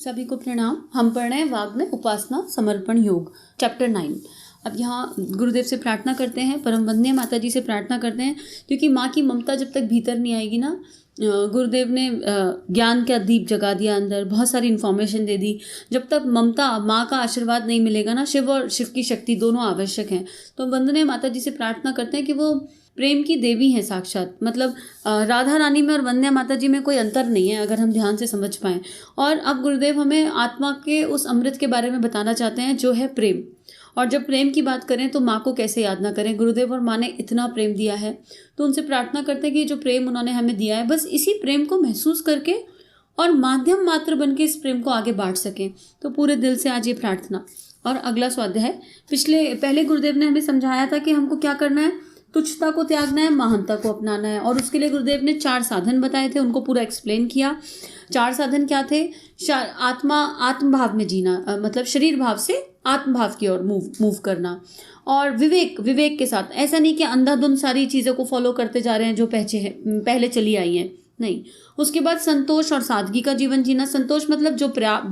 सभी को प्रणाम। हम पढ़ रहे हैं वाग में उपासना समर्पण योग चैप्टर 9। अब यहाँ गुरुदेव से प्रार्थना करते हैं, परम वंदनीय माता जी से प्रार्थना करते हैं, क्योंकि माँ की ममता जब तक भीतर नहीं आएगी ना, गुरुदेव ने ज्ञान का दीप जगा दिया अंदर, बहुत सारी इन्फॉर्मेशन दे दी। जब तक ममता, माँ का आशीर्वाद नहीं मिलेगा ना, शिव और शिव की शक्ति दोनों आवश्यक हैं। तो वंदनीय माता जी से प्रार्थना करते हैं कि वो प्रेम की देवी है साक्षात। मतलब राधा रानी में और वंदनीय माता जी में कोई अंतर नहीं है, अगर हम ध्यान से समझ पाएँ। और अब गुरुदेव हमें आत्मा के उस अमृत के बारे में बताना चाहते हैं जो है प्रेम। और जब प्रेम की बात करें तो माँ को कैसे याद ना करें। गुरुदेव और माँ ने इतना प्रेम दिया है, तो उनसे प्रार्थना करते हैं कि जो प्रेम उन्होंने हमें दिया है, बस इसी प्रेम को महसूस करके और माध्यम मात्र बन के इस प्रेम को आगे बांट सकें। तो पूरे दिल से आज ये प्रार्थना। और अगला स्वाध्याय है, पहले गुरुदेव ने हमें समझाया था कि हमको क्या करना है, तुच्छता को त्यागना है, महानता को अपनाना है। और उसके लिए गुरुदेव ने 4 साधन बताए थे, उनको पूरा एक्सप्लेन किया। 4 साधन क्या थे? आत्म भाव में जीना, मतलब शरीर भाव से आत्म भाव की ओर मूव करना। और विवेक के साथ, ऐसा नहीं कि अंधाधुंध सारी चीज़ों को फॉलो करते जा रहे हैं जो पहले चली आई हैं, नहीं। उसके बाद संतोष और सादगी का जीवन जीना। संतोष मतलब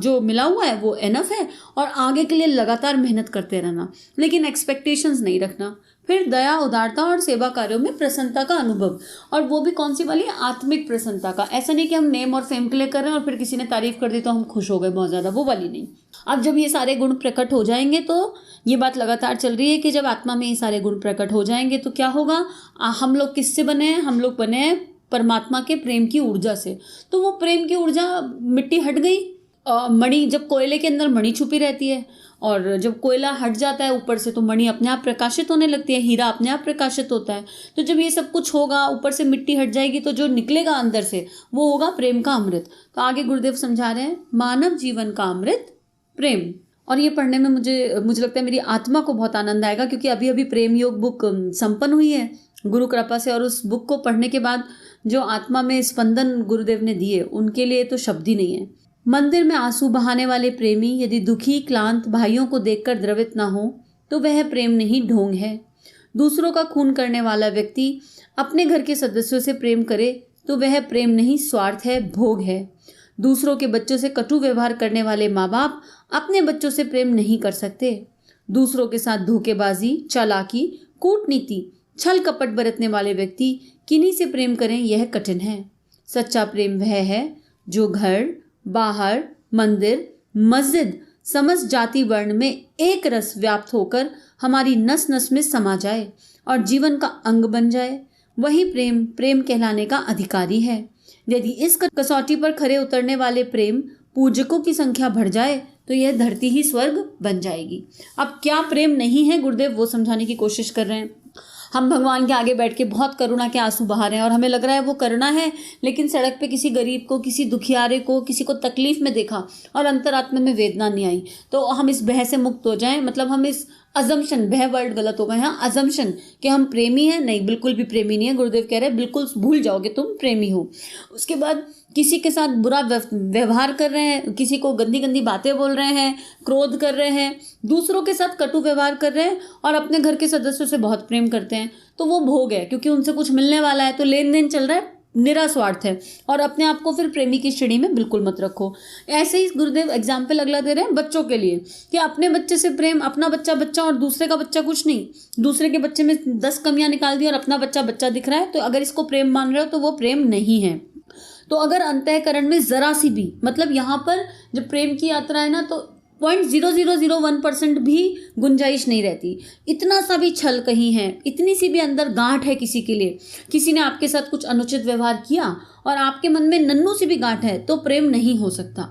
जो मिला हुआ है वो एनफ है, और आगे के लिए लगातार मेहनत करते रहना, लेकिन एक्सपेक्टेशंस नहीं रखना। फिर दया, उदारता और सेवा कार्यों में प्रसन्नता का अनुभव, और वो भी कौन सी वाली? आत्मिक प्रसन्नता का। ऐसा नहीं कि हम नेम और फेम के लिए कर रहे हैं और फिर किसी ने तारीफ कर दी तो हम खुश हो गए बहुत ज़्यादा, वो वाली नहीं। अब जब ये सारे गुण प्रकट हो जाएंगे, तो ये बात लगातार चल रही है कि जब आत्मा में ये सारे गुण प्रकट हो जाएंगे तो क्या होगा? हम लोग किससे बने हैं? हम लोग बने हैं परमात्मा के प्रेम की ऊर्जा से। तो वो प्रेम की ऊर्जा, मिट्टी हट गई, मणि, जब कोयले के अंदर मणि छुपी रहती है और जब कोयला हट जाता है ऊपर से तो मणि अपने आप प्रकाशित होने लगती है, हीरा अपने आप प्रकाशित होता है। तो जब ये सब कुछ होगा, ऊपर से मिट्टी हट जाएगी, तो जो निकलेगा अंदर से वो होगा प्रेम का अमृत। तो आगे गुरुदेव समझा रहे हैं, मानव जीवन का अमृत प्रेम। और ये पढ़ने में मुझे लगता है मेरी आत्मा को बहुत आनंद आएगा, क्योंकि अभी अभी प्रेम योग बुक संपन्न हुई है गुरु कृपा से। और उस बुक को पढ़ने के बाद जो आत्मा में स्पंदन गुरुदेव ने दिए, उनके लिए तो शब्द ही नहीं है। मंदिर में आंसू बहाने वाले प्रेमी यदि दुखी क्लांत भाइयों को देखकर द्रवित ना हो तो वह प्रेम नहीं, ढोंग है। दूसरों का खून करने वाला व्यक्ति अपने घर के सदस्यों से प्रेम करे तो वह प्रेम नहीं, स्वार्थ है, भोग है। दूसरों के बच्चों से कटु व्यवहार करने वाले माँ बाप अपने बच्चों से प्रेम नहीं कर सकते। दूसरों के साथ धोखेबाजी, चालाकी, कूटनीति, छल कपट बरतने वाले व्यक्ति किन्हीं से प्रेम करें, यह कठिन है। सच्चा प्रेम वह है जो घर, बाहर, मंदिर, मस्जिद, समस्त जाति वर्ण में एक रस व्याप्त होकर हमारी नस नस में समा जाए और जीवन का अंग बन जाए। वही प्रेम कहलाने का अधिकारी है। यदि इस कसौटी पर खरे उतरने वाले प्रेम पूजकों की संख्या बढ़ जाए तो यह धरती ही स्वर्ग बन जाएगी। अब क्या प्रेम नहीं है, गुरुदेव वो समझाने की कोशिश कर रहे हैं। हम भगवान के आगे बैठ के बहुत करुणा के आंसू बहा रहे हैं और हमें लग रहा है वो करुणा है, लेकिन सड़क पे किसी गरीब को, किसी दुखियारे को, किसी को तकलीफ में देखा और अंतरात्मा में वेदना नहीं आई, तो हम इस भय से मुक्त हो जाएं। मतलब हम इस अजम्पशन, भय वर्ड गलत होगा यहाँ, अजम्पशन कि हम प्रेमी हैं, नहीं, बिल्कुल भी प्रेमी नहीं है। गुरुदेव कह रहे हैं बिल्कुल भूल जाओगे तुम प्रेमी हो। उसके बाद किसी के साथ बुरा व्यवहार कर रहे हैं, किसी को गंदी गंदी बातें बोल रहे हैं, क्रोध कर रहे हैं, दूसरों के साथ कटु व्यवहार कर रहे हैं और अपने घर के सदस्यों से बहुत प्रेम करते हैं, तो वो भोग है, क्योंकि उनसे कुछ मिलने वाला है, तो लेन देन चल रहा है, निरा स्वार्थ है। और अपने आप को फिर प्रेमी की श्रेणी में बिल्कुल मत रखो। ऐसे ही गुरुदेव एग्जाम्पल अगला दे रहे हैं बच्चों के लिए, कि अपने बच्चे से प्रेम, अपना बच्चा और दूसरे का बच्चा कुछ नहीं। दूसरे के बच्चे में 10 कमियां निकाल दी और अपना बच्चा दिख रहा है, तो अगर इसको प्रेम मान रहे हो तो वो प्रेम नहीं है। तो अगर अंतःकरण में जरा सी भी, मतलब यहाँ पर जब प्रेम की यात्रा है ना, तो 0.0001% भी गुंजाइश नहीं रहती। इतना सा भी छल कहीं है, इतनी सी भी अंदर गांठ है किसी के लिए, किसी ने आपके साथ कुछ अनुचित व्यवहार किया और आपके मन में नन्नू सी भी गांठ है, तो प्रेम नहीं हो सकता।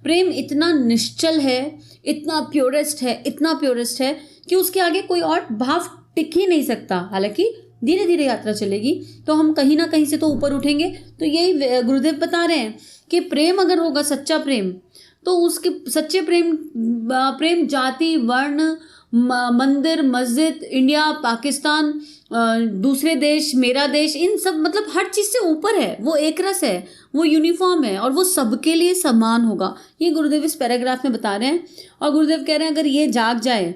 प्रेम इतना निश्चल है, इतना प्योरेस्ट है कि उसके आगे कोई और भाव टिक ही नहीं सकता। हालांकि धीरे धीरे यात्रा चलेगी तो हम कहीं ना कहीं से तो ऊपर उठेंगे। तो यही गुरुदेव बता रहे हैं कि प्रेम अगर होगा, सच्चा प्रेम, तो उसके सच्चे प्रेम जाति, वर्ण, मंदिर, मस्जिद, इंडिया, पाकिस्तान, दूसरे देश, मेरा देश, इन सब, मतलब हर चीज़ से ऊपर है। वो एक रस है, वो यूनिफॉर्म है और वो सबके लिए समान होगा। ये गुरुदेव इस पैराग्राफ में बता रहे हैं। और गुरुदेव कह रहे हैं अगर ये जाग जाए,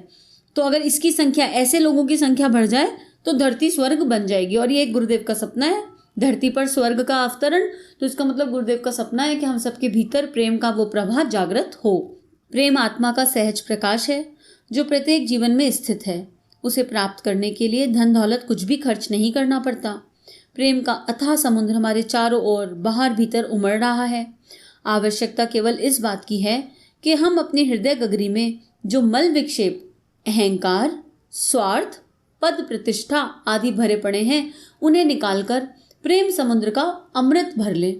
तो अगर इसकी संख्या, ऐसे लोगों की संख्या बढ़ जाए तो धरती स्वर्ग बन जाएगी। और ये एक गुरुदेव का सपना है धरती पर स्वर्ग का अवतरण, तो इसका मतलब गुरुदेव का सपना है कि हम सबके भीतर प्रेम का वो प्रभा जागृत हो। प्रेम आत्मा का सहज प्रकाश है जो प्रत्येक जीवन में स्थित है। उसे प्राप्त करने के लिए धन दौलत कुछ भी खर्च नहीं करना पड़ता। प्रेम का अथाह समुद्र हमारे चारों ओर बाहर भीतर उमड़ रहा है। आवश्यकता केवल इस बात की है कि हम अपने हृदय गगरी में जो मल विक्षेप, अहंकार, स्वार्थ, पद प्रतिष्ठा आदि भरे पड़े हैं, उन्हें निकालकर प्रेम समुद्र का अमृत भर ले।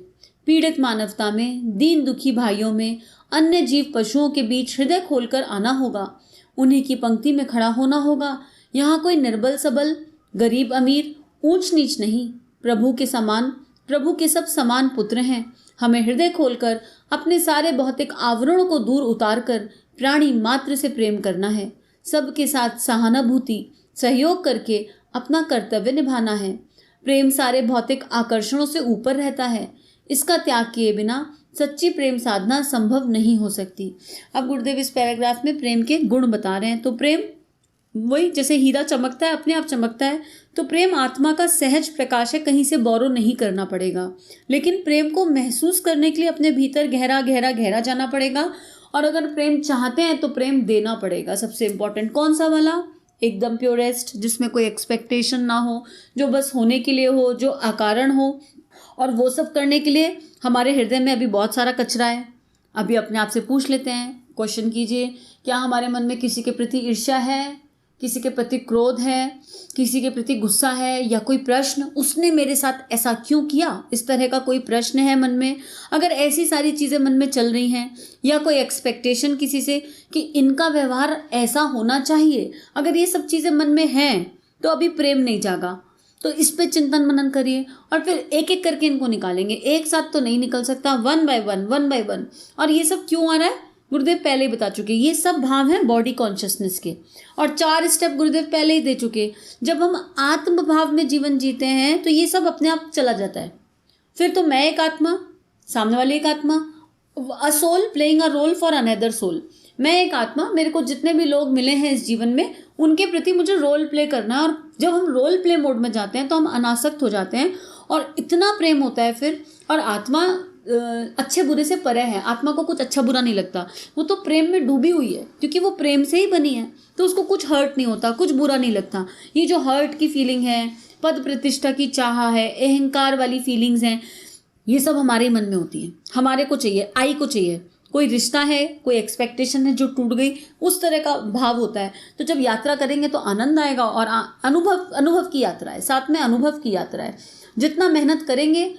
पीड़ित मानवता में, दीन दुखी भाइयों में, अन्य जीव पशुओं के बीच हृदय खोलकर आना होगा। उन्हीं की पंक्ति में खड़ा होना होगा। यहाँ कोई निर्बल सबल, गरीब अमीर, ऊंच नीच नहीं। प्रभु के समान, प्रभु के सब समान पुत्र हैं। हमें हृदय खोलकर अपने सारे भौतिक आवरणों को दूर उतार कर प्राणी मात्र से प्रेम करना है। सबके साथ सहानुभूति, सहयोग करके अपना कर्तव्य निभाना है। प्रेम सारे भौतिक आकर्षणों से ऊपर रहता है। इसका त्याग किए बिना सच्ची प्रेम साधना संभव नहीं हो सकती। अब गुरुदेव इस पैराग्राफ में प्रेम के गुण बता रहे हैं। तो प्रेम वही जैसे हीरा चमकता है, अपने आप चमकता है, तो प्रेम आत्मा का सहज प्रकाश है, कहीं से बोरो नहीं करना पड़ेगा। लेकिन प्रेम को महसूस करने के लिए अपने भीतर गहरा गहरा गहरा जाना पड़ेगा। और अगर प्रेम चाहते हैं तो प्रेम देना पड़ेगा। सबसे इम्पोर्टेंट कौन सा वाला? एकदम प्योरेस्ट, जिसमें कोई एक्सपेक्टेशन ना हो, जो बस होने के लिए हो, जो अकारण हो। और वो सब करने के लिए हमारे हृदय में अभी बहुत सारा कचरा है। अभी अपने आप से पूछ लेते हैं, क्वेश्चन कीजिए, क्या हमारे मन में किसी के प्रति ईर्ष्या है, किसी के प्रति क्रोध है, किसी के प्रति गुस्सा है, या कोई प्रश्न, उसने मेरे साथ ऐसा क्यों किया, इस तरह का कोई प्रश्न है मन में? अगर ऐसी सारी चीज़ें मन में चल रही हैं, या कोई एक्सपेक्टेशन किसी से कि इनका व्यवहार ऐसा होना चाहिए, अगर ये सब चीज़ें मन में हैं तो अभी प्रेम नहीं जागा। तो इस पे चिंतन मनन करिए और फिर एक एक करके इनको निकालेंगे। एक साथ तो नहीं निकल सकता, वन बाय वन। और ये सब क्यों आ रहा है गुरुदेव पहले ही बता चुके। ये सब भाव हैं बॉडी कॉन्शियसनेस के, और 4 स्टेप गुरुदेव पहले ही दे चुके। जब हम आत्म भाव में जीवन जीते हैं तो ये सब अपने आप चला जाता है। फिर तो मैं एक आत्मा, सामने वाली एक आत्मा, a soul playing a role for another soul. मैं एक आत्मा, मेरे को जितने भी लोग मिले हैं इस जीवन में उनके प्रति मुझे रोल प्ले करना है। और जब हम रोल प्ले मोड में जाते हैं तो हम अनासक्त हो जाते हैं और इतना प्रेम होता है फिर। और आत्मा अच्छे बुरे से परे है, आत्मा को कुछ अच्छा बुरा नहीं लगता, वो तो प्रेम में डूबी हुई है, क्योंकि वो प्रेम से ही बनी है। तो उसको कुछ हर्ट नहीं होता, कुछ बुरा नहीं लगता। ये जो हर्ट की फीलिंग है, पद प्रतिष्ठा की चाह है, अहंकार वाली फीलिंग्स हैं, ये सब हमारे मन में होती है। हमारे को चाहिए, आई को चाहिए, कोई रिश्ता है, कोई एक्सपेक्टेशन है जो टूट गई, उस तरह का भाव होता है। तो जब यात्रा करेंगे तो आनंद आएगा। और अनुभव की यात्रा है, साथ में अनुभव की यात्रा है। जितना मेहनत करेंगे,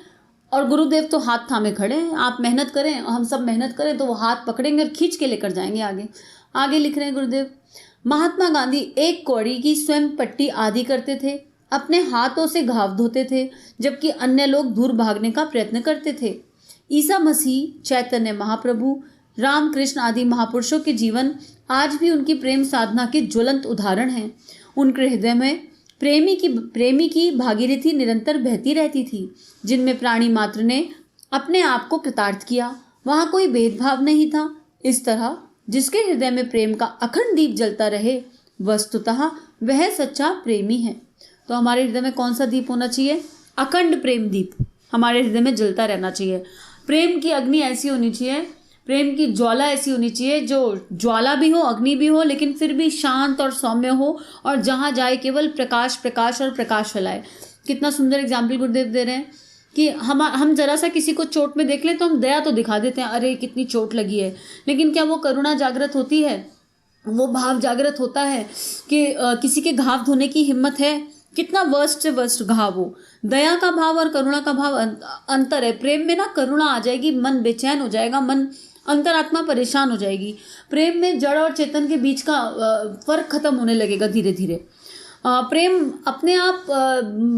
और गुरुदेव तो हाथ थामे खड़े हैं, आप मेहनत करें, हम सब मेहनत करें, तो वो हाथ पकड़ेंगे और खींच के लेकर जाएंगे आगे। आगे लिख रहे हैं गुरुदेव, महात्मा गांधी एक कौड़ी की स्वयं पट्टी आदि करते थे, अपने हाथों से घाव धोते थे, जबकि अन्य लोग दूर भागने का प्रयत्न करते थे। ईसा मसीह, चैतन्य महाप्रभु, रामकृष्ण आदि महापुरुषों के जीवन आज भी उनकी प्रेम साधना के ज्वलंत उदाहरण हैं। उनके हृदय में प्रेमी की भागीरथी निरंतर बहती रहती थी, जिनमें प्राणी मात्र ने अपने आप को कृतार्थ किया। वहाँ कोई भेदभाव नहीं था। इस तरह जिसके हृदय में प्रेम का अखंड दीप जलता रहे, वस्तुतः वह सच्चा प्रेमी है। तो हमारे हृदय में कौन सा दीप होना चाहिए? अखंड प्रेम दीप हमारे हृदय में जलता रहना चाहिए। प्रेम की अग्नि ऐसी होनी चाहिए, प्रेम की ज्वाला ऐसी होनी चाहिए, जो ज्वाला भी हो, अग्नि भी हो, लेकिन फिर भी शांत और सौम्य हो, और जहाँ जाए केवल प्रकाश प्रकाश और प्रकाश फैलाए। कितना सुंदर एग्जाम्पल गुरुदेव दे रहे हैं कि हम जरा सा किसी को चोट में देख लें तो हम दया तो दिखा देते हैं, अरे कितनी चोट लगी है, लेकिन क्या वो करुणा जागृत होती है? वो भाव जागृत होता है कि किसी के घाव धोने की हिम्मत है? कितना वर्स्ट से वर्स्ट घाव हो। दया का भाव और करुणा का भाव अंतर है। प्रेम में ना करुणा आ जाएगी, मन बेचैन हो जाएगा, मन अंतरात्मा परेशान हो जाएगी। प्रेम में जड़ और चेतन के बीच का फर्क खत्म होने लगेगा धीरे धीरे। प्रेम अपने आप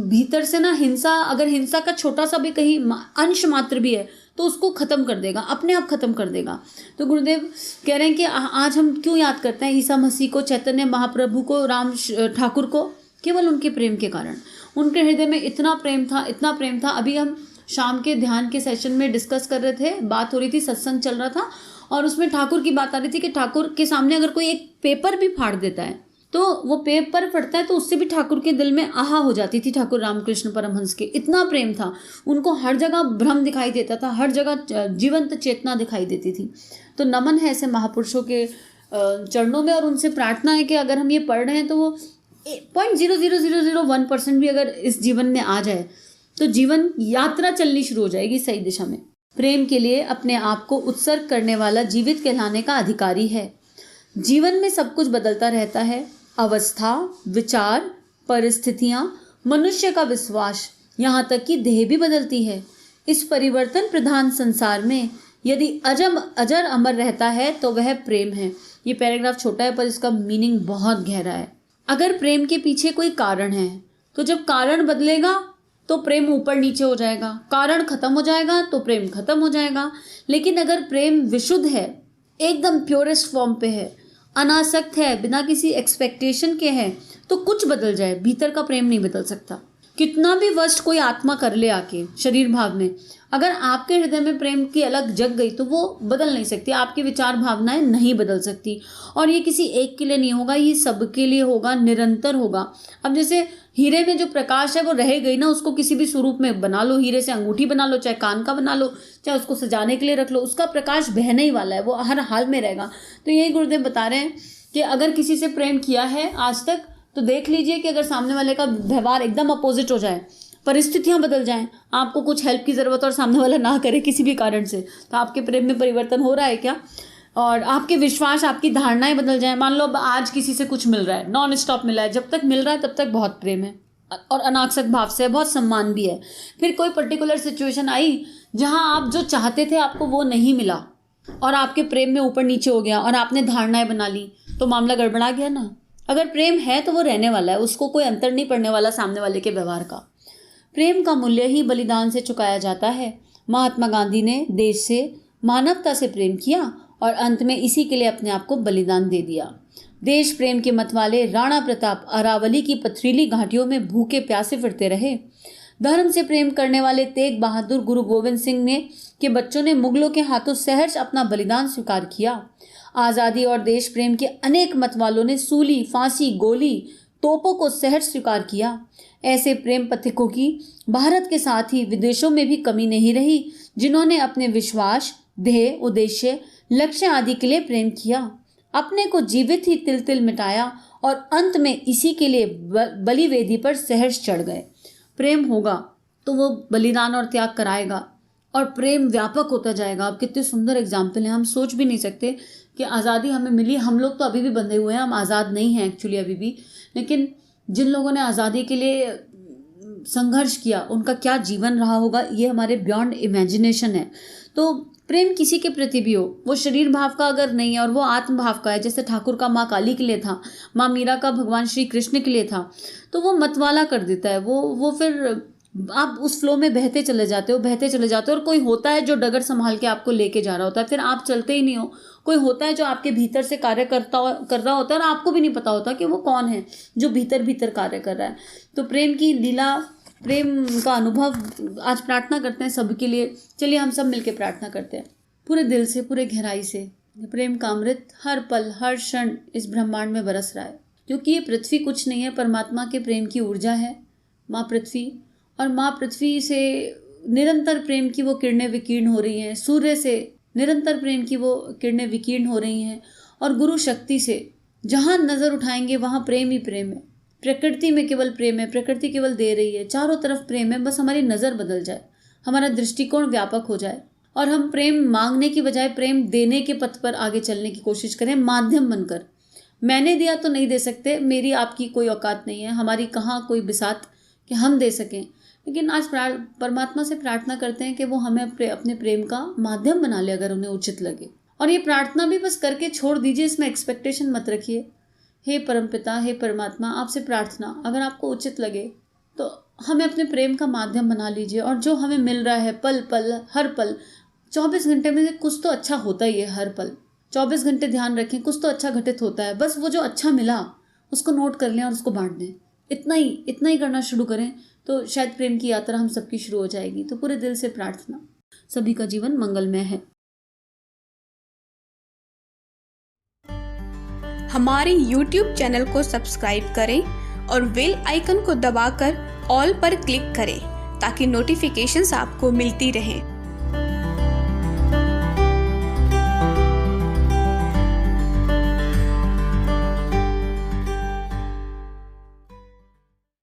भीतर से ना हिंसा, अगर हिंसा का छोटा सा भी कहीं अंश मात्र भी है तो उसको खत्म कर देगा, अपने आप खत्म कर देगा। तो गुरुदेव कह रहे हैं कि आज हम क्यों याद करते हैं ईसा मसीह को, चैतन्य महाप्रभु को, राम ठाकुर को? केवल उनके प्रेम के कारण। उनके हृदय में इतना प्रेम था, इतना प्रेम था। अभी हम शाम के ध्यान के सेशन में डिस्कस कर रहे थे, बात हो रही थी, सत्संग चल रहा था, और उसमें ठाकुर की बात आ रही थी कि ठाकुर के सामने अगर कोई एक पेपर भी फाड़ देता है तो वो पेपर पढ़ता है तो उससे भी ठाकुर के दिल में आहा हो जाती थी ठाकुर रामकृष्ण परमहंस के, इतना प्रेम था उनको, हर जगह भ्रम दिखाई देता था, हर जगह जीवंत चेतना दिखाई देती थी। तो नमन है ऐसे महापुरुषों के चरणों में, और उनसे प्रार्थना है कि अगर हम ये पढ़ रहे हैं तो वो 0.00001% भी अगर इस जीवन में आ जाए तो जीवन यात्रा चलनी शुरू हो जाएगी सही दिशा में। प्रेम के लिए अपने आप को उत्सर्ग करने वाला जीवित कहलाने का अधिकारी है। जीवन में सब कुछ बदलता रहता है, अवस्था, विचार, परिस्थितियां, मनुष्य का विश्वास, यहाँ तक कि देह भी बदलती है। इस परिवर्तन प्रधान संसार में यदि अजर अमर रहता है तो वह प्रेम है। ये पैराग्राफ छोटा है पर इसका मीनिंग बहुत गहरा है। अगर प्रेम के पीछे कोई कारण है तो जब कारण बदलेगा तो प्रेम ऊपर नीचे हो जाएगा, कारण खत्म हो जाएगा तो प्रेम खत्म हो जाएगा। लेकिन अगर प्रेम विशुद्ध है, एकदम प्योरेस्ट फॉर्म पे है, अनासक्त है, बिना किसी एक्सपेक्टेशन के है, तो कुछ बदल जाए, भीतर का प्रेम नहीं बदल सकता। कितना भी वर्स्ट कोई आत्मा कर ले आके शरीर भाव में, अगर आपके हृदय में प्रेम की अलग जग गई तो वो बदल नहीं सकती, आपकी विचार भावनाएं नहीं बदल सकती। और ये किसी एक के लिए नहीं होगा, ये सबके लिए होगा, निरंतर होगा। अब जैसे हीरे में जो प्रकाश है वो रह गई ना, उसको किसी भी स्वरूप में बना लो, हीरे से अंगूठी बना लो, चाहे कान का बना लो, चाहे उसको सजाने के लिए रख लो, उसका प्रकाश बहने ही वाला है, वो हर हाल में रहेगा। तो यही गुरुदेव बता रहे हैं कि अगर किसी से प्रेम किया है आज तक तो देख लीजिए कि अगर सामने वाले का व्यवहार एकदम अपोजिट हो जाए, परिस्थितियां बदल जाएं, आपको कुछ हेल्प की ज़रूरत और सामने वाला ना करे किसी भी कारण से, तो आपके प्रेम में परिवर्तन हो रहा है क्या? और आपके विश्वास, आपकी धारणाएं बदल जाएं। मान लो अब आज किसी से कुछ मिल रहा है, नॉन स्टॉप मिला है, जब तक मिल रहा है तब तक बहुत प्रेम है और अनासक्त भाव से बहुत सम्मान भी है। फिर कोई पर्टिकुलर सिचुएशन आई जहां आप जो चाहते थे आपको वो नहीं मिला और आपके प्रेम में ऊपर नीचे हो गया और आपने धारणाएं बना ली, तो मामला गड़बड़ा गया ना। अगर प्रेम है तो वो रहने वाला है, उसको कोई अंतर नहीं पड़ने वाला सामने वाले के व्यवहार का। प्रेम का मूल्य ही बलिदान से चुकाया जाता है। महात्मा गांधी ने देश से, मानवता से प्रेम किया और अंत में इसी के लिए अपने आप को बलिदान दे दिया। देश प्रेम के मत वाले राणा प्रताप अरावली की पथरीली घाटियों में भूखे प्यासे फिरते रहे। धर्म से प्रेम करने वाले तेग बहादुर गुरु गोविंद सिंह ने के बच्चों ने मुगलों के हाथों सहर्ष अपना बलिदान स्वीकार किया। आज़ादी और देश प्रेम के अनेक मतवालों ने सूली, फांसी, गोली, तोपों को सहर्ष स्वीकार किया। ऐसे प्रेम पथिकों की भारत के साथ ही विदेशों में भी कमी नहीं रही, जिन्होंने अपने विश्वास, ध्येय, उद्देश्य, लक्ष्य आदि के लिए प्रेम किया, अपने को जीवित ही तिल तिल मिटाया और अंत में इसी के लिए बलि वेदी पर सहर्ष चढ़ गए। प्रेम होगा तो वो बलिदान और त्याग कराएगा और प्रेम व्यापक होता जाएगा। अब कितने सुंदर एग्जाम्पल हैं, हम सोच भी नहीं सकते कि आज़ादी हमें मिली। हम लोग तो अभी भी बंधे हुए हैं, हम आज़ाद नहीं हैं एक्चुअली अभी भी, लेकिन जिन लोगों ने आज़ादी के लिए संघर्ष किया उनका क्या जीवन रहा होगा, ये हमारे बियॉन्ड इमेजिनेशन है। तो प्रेम किसी के प्रति भी हो, वो शरीर भाव का अगर नहीं है और वो आत्म भाव का है, जैसे ठाकुर का माँ काली के लिए था, माँ मीरा का भगवान श्री कृष्ण के लिए था, तो वो मतवाला कर देता है। वो फिर आप उस फ्लो में बहते चले जाते हो और कोई होता है जो डगर संभाल के आपको लेके जा रहा होता है, फिर आप चलते ही नहीं हो। कोई होता है जो आपके भीतर से कार्य कर रहा होता है और आपको भी नहीं पता होता कि वो कौन है जो भीतर कार्य कर रहा है। तो प्रेम की लीला, प्रेम का अनुभव आज प्रार्थना करते हैं सबके लिए। चलिए हम सब मिलकर प्रार्थना करते हैं पूरे दिल से, पूरे गहराई से। प्रेम का अमृत हर पल हर क्षण इस ब्रह्मांड में बरस रहा है, क्योंकि ये पृथ्वी कुछ नहीं है, परमात्मा के प्रेम की ऊर्जा है माँ पृथ्वी। और माँ पृथ्वी से निरंतर प्रेम की वो किरणें विकीर्ण हो रही हैं, सूर्य से निरंतर प्रेम की वो किरणें विकीर्ण हो रही हैं, और गुरु शक्ति से जहाँ नज़र उठाएंगे वहाँ प्रेम ही प्रेम है। प्रकृति में केवल प्रेम है, प्रकृति केवल दे रही है, चारों तरफ प्रेम है। बस हमारी नज़र बदल जाए, हमारा दृष्टिकोण व्यापक हो जाए और हम प्रेम मांगने की बजाय प्रेम देने के पथ पर आगे चलने की कोशिश करें, माध्यम बनकर। मैंने दिया तो नहीं दे सकते, मेरी आपकी कोई औकात नहीं है, हमारी कहाँ कोई बिसात कि हम दे सकें, लेकिन आज परमात्मा से प्रार्थना करते हैं कि वो हमें अपने प्रेम का माध्यम बना ले अगर उन्हें उचित लगे। और ये प्रार्थना भी बस करके छोड़ दीजिए, इसमें एक्सपेक्टेशन मत रखिए। हे परमपिता, हे परमात्मा, आपसे प्रार्थना, अगर आपको उचित लगे तो हमें अपने प्रेम का माध्यम बना लीजिए। और जो हमें मिल रहा है पल पल हर पल, 24 घंटे में से कुछ तो अच्छा होता ही है। हर पल 24 घंटे ध्यान रखें, कुछ तो अच्छा घटित होता है। बस वो जो अच्छा मिला उसको नोट कर लें और उसको बांट दें। इतना ही करना शुरू करें तो शायद प्रेम की यात्रा हम सबकी शुरू हो जाएगी। तो पूरे दिल से प्रार्थना, सभी का जीवन मंगलमय है। हमारे YouTube चैनल को सब्सक्राइब करें और बेल आइकन को दबाकर ऑल पर क्लिक करें ताकि नोटिफिकेशंस आपको मिलती रहें।